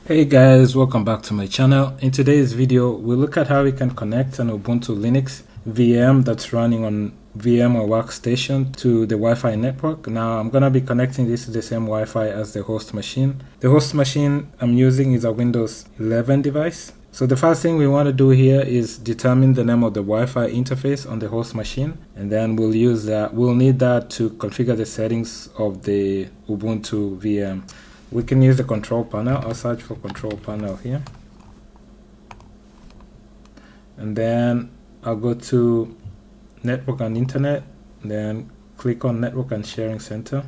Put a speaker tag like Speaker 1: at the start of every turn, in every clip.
Speaker 1: Hey guys, welcome back to my channel. In today's video, we'll look at how we can connect an Ubuntu Linux VM that's running on VMware Workstation to the Wi-Fi network. Now I'm going to be connecting this to the same Wi-Fi as the host machine. The host machine I'm using is a Windows 11 device. So the first thing we want to do here is determine the name of the Wi-Fi interface on the host machine, and then we'll need that to configure the settings of the Ubuntu VM. We can use the control panel. I'll search for control panel here, and then I'll go to network and internet, then click on network and sharing center,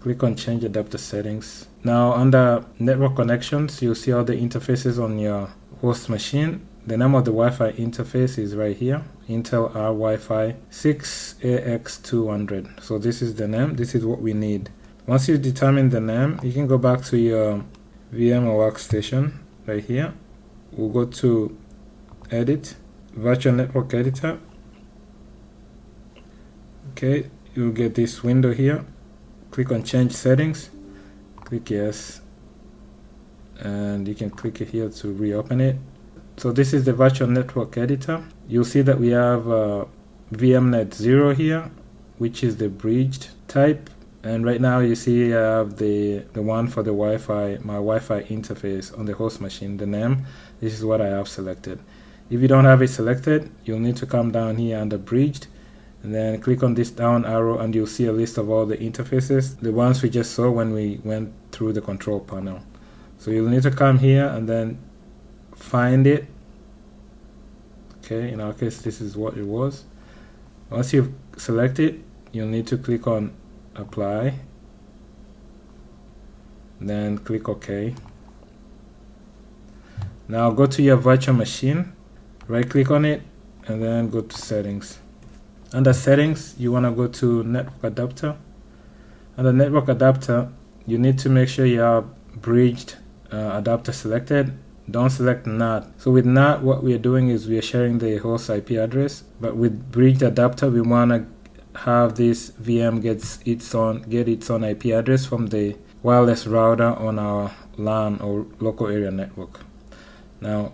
Speaker 1: click on change adapter settings. Now under network connections, you'll see all the interfaces on your host machine. The name of the Wi-Fi interface is right here, Intel R Wi-Fi 6AX200. So this is the name. This is what we need. Once you determine the name, you can go back to your VMware Workstation right here. We'll go to Edit, Virtual Network Editor. Okay, you'll get this window here. Click on Change Settings, click Yes, and you can click it here to reopen it. So this is the Virtual Network Editor. You'll see that we have VMnet 0 here, which is the bridged type. And right now you see I have the one for the Wi-Fi, my Wi-Fi interface on the host machine, the name. This is what I have selected. If you don't have it selected, you'll need to come down here under bridged, and then click on this down arrow, and you'll see a list of all the interfaces, the ones we just saw when we went through the control panel. So you'll need to come here and then find it. Okay, in our case this is what it was. Once you've selected, you'll need to click on Apply, then click OK. Now go to your virtual machine, right click on it, and then go to Settings. Under Settings, you want to go to Network Adapter. Under Network Adapter, you need to make sure you have bridged adapter selected. Don't select NAT. So with NAT, what we are doing is we are sharing the host IP address, but with bridged adapter, we want to have this VM get its own IP address from the wireless router on our LAN or local area network. Now,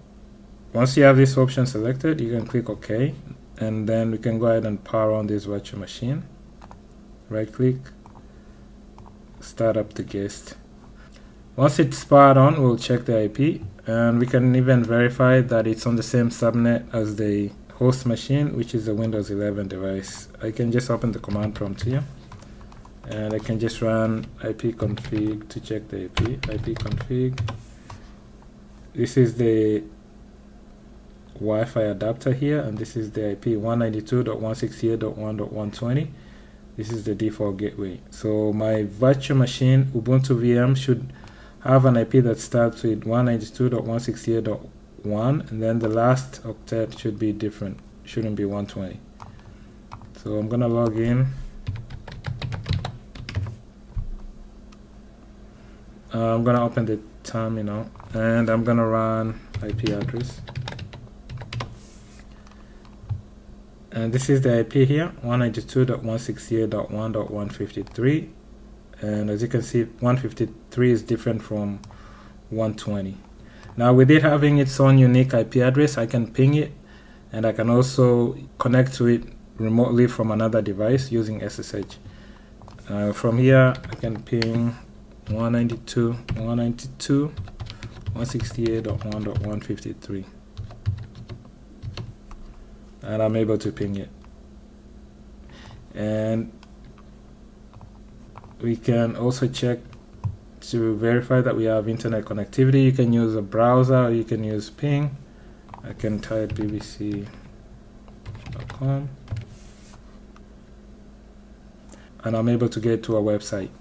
Speaker 1: once you have this option selected, you can click OK, and then we can go ahead and power on this virtual machine. Right click, start up the guest. Once it's powered on, we'll check the IP, and we can even verify that it's on the same subnet as the host machine, which is a Windows 11 device. I can just open the command prompt here, and I can just run ipconfig to check the IP. ipconfig. This is the Wi-Fi adapter here, and this is the IP 192.168.1.120. This is the default gateway. So my virtual machine Ubuntu VM should have an IP that starts with 192.168.1, and then the last octet should be different, shouldn't be 120. So I'm gonna log in. I'm gonna open the terminal, and I'm gonna run IP address, and this is the IP here, 192.168.1.153, and as you can see, 153 is different from 120. Now with it having its own unique IP address, I can ping it, and I can also connect to it remotely from another device using SSH. From here I can ping 192.168.1.153, and I'm able to ping it. And we can also check to verify that we have internet connectivity. You can use a browser, or you can use ping. I can type bbc.com, and I'm able to get to a website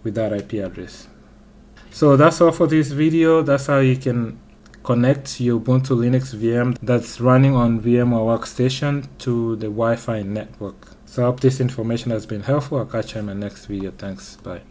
Speaker 1: with that IP address. So that's all for this video. That's how you can connect your Ubuntu Linux VM that's running on VMware Workstation to the Wi-Fi network. So I hope this information has been helpful. I'll catch you in my next video. Thanks. Bye.